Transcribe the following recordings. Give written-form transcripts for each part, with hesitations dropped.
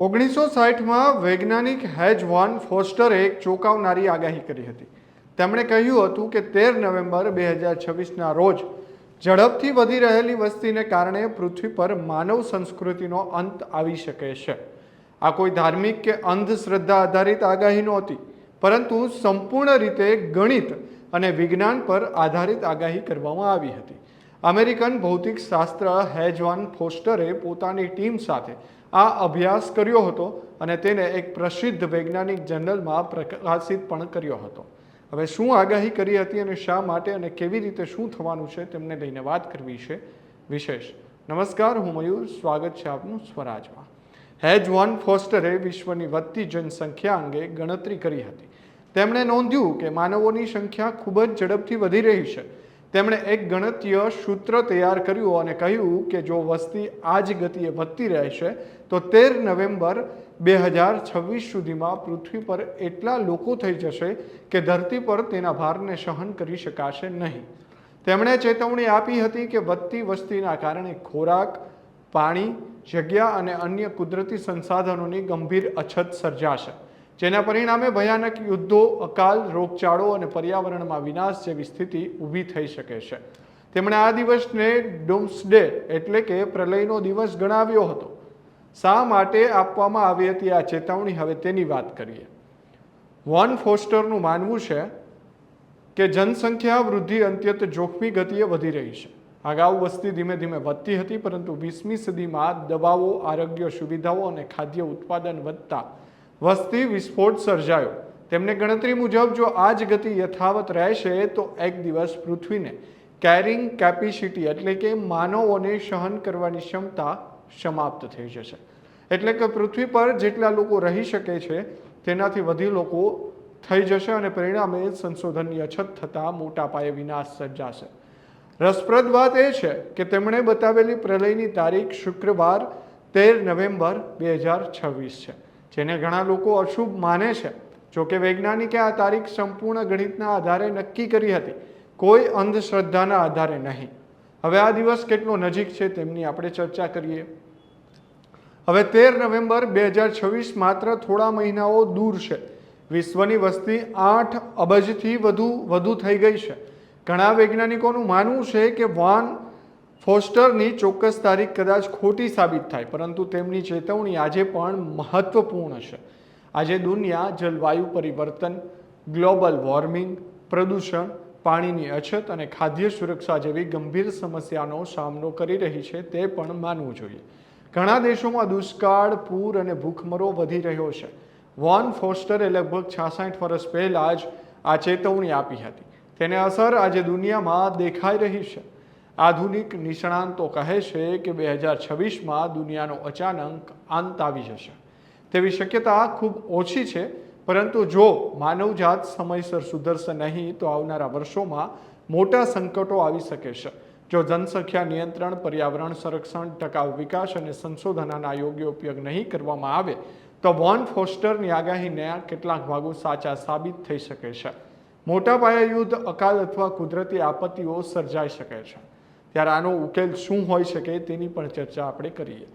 1960માં વૈજ્ઞાનિક હેજ વાન ફોસ્ટરે એક ચોંકાવનારી આગાહી કરી હતી। તેમણે કહ્યું હતું કે 13 નવેમ્બર 2026ના રોજ ઝડપથી વધી રહેલી વસ્તીને કારણે પૃથ્વી પર માનવ સંસ્કૃતિનો અંત આવી શકે છે। આ કોઈ ધાર્મિક કે અંધશ્રદ્ધા આધારિત આગાહી નહોતી, પરંતુ સંપૂર્ણ રીતે ગણિત અને વિજ્ઞાન પર આધારિત આગાહી કરવામાં આવી હતી। અમેરિકન ભૌતિકશાસ્ત્ર હેજ વાન ફોસ્ટરે પોતાની ટીમ સાથે આ અભ્યાસ કર્યો હતો અને તેને એક પ્રસિદ્ધ વૈજ્ઞાનિક જર્નલમાં પ્રકાશિત પણ કર્યો હતો। હવે શું આગાહી કરી હતી અને શા માટે અને કેવી રીતે શું થવાનું છે તેમને લઈને વાત કરવી છે વિશેષ। નમસ્કાર, હું મયુર, સ્વાગત છે આપનું સ્વરાજમાં। હેજ વાન ફોસ્ટરે વિશ્વની વધતી જનસંખ્યા અંગે ગણતરી કરી હતી। તેમણે નોંધ્યું કે માનવોની સંખ્યા ખૂબ જ ઝડપથી વધી રહી છે। તેમણે એક ગણિતીય સૂત્ર તૈયાર કર્યું અને કહ્યું કે જો વસ્તી આ જ ગતિએ વધતી રહેશે તો 13 નવેમ્બર 2026 સુધીમાં પૃથ્વી પર એટલા લોકો થઈ જશે કે ધરતી પર તેના ભારને સહન કરી શકાશે નહીં। તેમણે ચેતવણી આપી હતી કે વધતી વસ્તીના કારણે ખોરાક, પાણી, જગ્યા અને અન્ય કુદરતી સંસાધનોની ગંભીર અછત સર્જાશે, જેના પરિણામે ભયાનક યુદ્ધો, અકાલ, રોગચાળો અને પર્યાવરણમાં વિનાશ જેવી સ્થિતિ ઊભી થઈ શકે છે। તેમણે આ દિવસને ડૂમ્સડે એટલે કે પ્રલયનો દિવસ ગણાવ્યો હતો। શા માટે આપવામાં આવી હતી આ ચેતવણી, હવે તેની વાત કરીએ। વોન ફોસ્ટરનું માનવું છે કે જનસંખ્યા વૃદ્ધિ અત્યંત જોખમી ગતિએ વધી રહી છે। અગાઉ વસ્તી ધીમે ધીમે વધતી હતી, પરંતુ 20મી સદીમાં દવાઓ, આરોગ્ય સુવિધાઓ અને ખાદ્ય ઉત્પાદન વધતા વસ્તી વિસ્ફોટ સર્જાયો। તેમની ગણતરી મુજબ જો આ જ ગતિ યથાવત રહેશે તો એક દિવસ પૃથ્વીને કેરિંગ કેપેસિટી એટલે કે માનવોને સહન કરવાની ક્ષમતા સમાપ્ત થઈ જશે। એટલે કે પૃથ્વી પર જેટલા લોકો રહી શકે છે તેનાથી વધુ લોકો થઈ જશે અને પરિણામે સંશોધનની અછત થતાં મોટા પાયે વિનાશ સર્જાશે। રસપ્રદ વાત એ છે કે તેમણે બતાવેલી પ્રલયની તારીખ શુક્રવાર 13 નવેમ્બર 2026 છે, જેને ઘણા લોકો અશુભ માને છે। જોકે વૈજ્ઞાનિકે આ તારીખ સંપૂર્ણ ગણિતના આધારે નક્કી કરી હતી, કોઈ અંધશ્રદ્ધાના આધારે નહીં। હવે આ દિવસ કેટલો નજીક છે તેમની આપણે ચર્ચા કરીએ। હવે 13 નવેમ્બર 2026 માત્ર થોડા મહિનાઓ દૂર છે। વિશ્વની વસ્તી 8 અબજથી વધુ થઈ ગઈ છે। ઘણા વૈજ્ઞાનિકોનું માનવું છે કે વોન ફોસ્ટરની ચોક્કસ તારીખ કદાચ ખોટી સાબિત થાય, પરંતુ તેમની ચેતવણી આજે પણ મહત્વપૂર્ણ છે। આજે દુનિયા જલવાયુ પરિવર્તન, ગ્લોબલ વોર્મિંગ, પ્રદૂષણ, પાણીની અછત અને ખાદ્ય સુરક્ષા જેવી ગંભીર સમસ્યાનો સામનો કરી રહી છે, તે પણ માનવું જોઈએ। ઘણા દેશોમાં દુષ્કાળ, પૂર અને ભૂખમરો વધી રહ્યો છે। વોન ફોસ્ટરે લગભગ 66 વર્ષ પહેલાં જ આ ચેતવણી આપી હતી। તેની અસર આજે દુનિયામાં દેખાઈ રહી છે। આધુનિક નિષ્ણાતો કહે છે કે 2026માં દુનિયાનો અચાનક અંત આવી જશે તેવી શક્યતા ખૂબ ઓછી છે, પરંતુ જો માનવજાત સમયસર સુધરશે નહીં તો આવનારા વર્ષોમાં મોટા સંકટો આવી શકે છે। જો જનસંખ્યા નિયંત્રણ, પર્યાવરણ સંરક્ષણ, ટકાઉ વિકાસ અને સંશોધનના યોગ્ય ઉપયોગ નહીં કરવામાં આવે તો વોન ફોસ્ટરની આગાહીના કેટલાક ભાગો સાચા સાબિત થઈ શકે છે। મોટા પાયે યુદ્ધ, અકાલ અથવા કુદરતી આપત્તિઓ સર્જાઈ શકે છે। ત્યારે આનો ઉકેલ શું હોઈ શકે તેની પણ ચર્ચા આપણે કરીએ।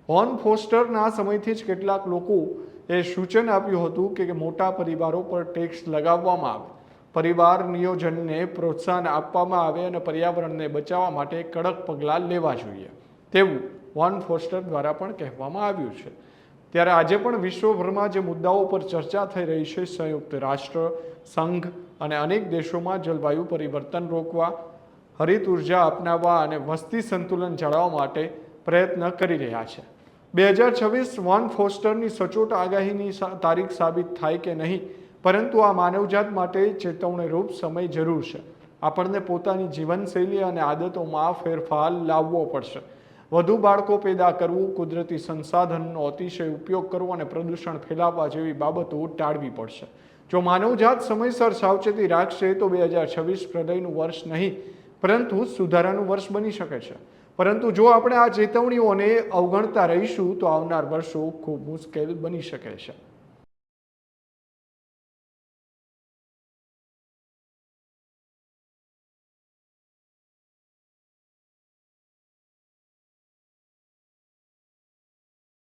વોન ફોસ્ટરના સમયથી જ કેટલાક લોકોએ સૂચન આપ્યું હતું કે મોટા પરિવારો પર ટેક્સ લગાવવામાં આવે, પરિવાર નિયોજનને પ્રોત્સાહન આપવામાં આવે અને પર્યાવરણને બચાવવા માટે કડક પગલાં લેવા જોઈએ તેવું વોન ફોસ્ટર દ્વારા પણ કહેવામાં આવ્યું છે। ત્યારે આજે પણ વિશ્વભરમાં જે મુદ્દાઓ પર ચર્ચા થઈ રહી છે, સંયુક્ત રાષ્ટ્ર સંઘ અને અનેક દેશોમાં જલવાયુ પરિવર્તન રોકવા, હરિત ઉર્જા અપનાવવા અને વસ્તી સંતુલન જાળવવા માટે પ્રયત્ન કરી રહ્યા છે। 2026 વોન ફોસ્ટરની સચોટ આગાહીની તારીખ સાબિત થાય કે નહીં, પરંતુ આ માનવજાત માટે ચેતવણીરૂપ સમય જરૂર છે। આપણને પોતાની જીવનશૈલી અને આદતોમાં ફેરફાર લાવવો પડશે। વધુ બાળકો પેદા કરવું, કુદરતી સંસાધનનો અતિશય ઉપયોગ કરવો અને પ્રદૂષણ ફેલાવવા જેવી બાબતો ટાળવી પડશે। જો માનવજાત સમયસર સાવચેતી રાખશે તો 2026 પ્રલયનું વર્ષ નહીં, પરંતુ સુધારાનું વર્ષ બની શકે છે। પરંતુ જો આપણે આ ચેતવણીઓને અવગણતા રહીશું તો આવનાર વર્ષો ખૂબ મુશ્કેલ બની શકે છે।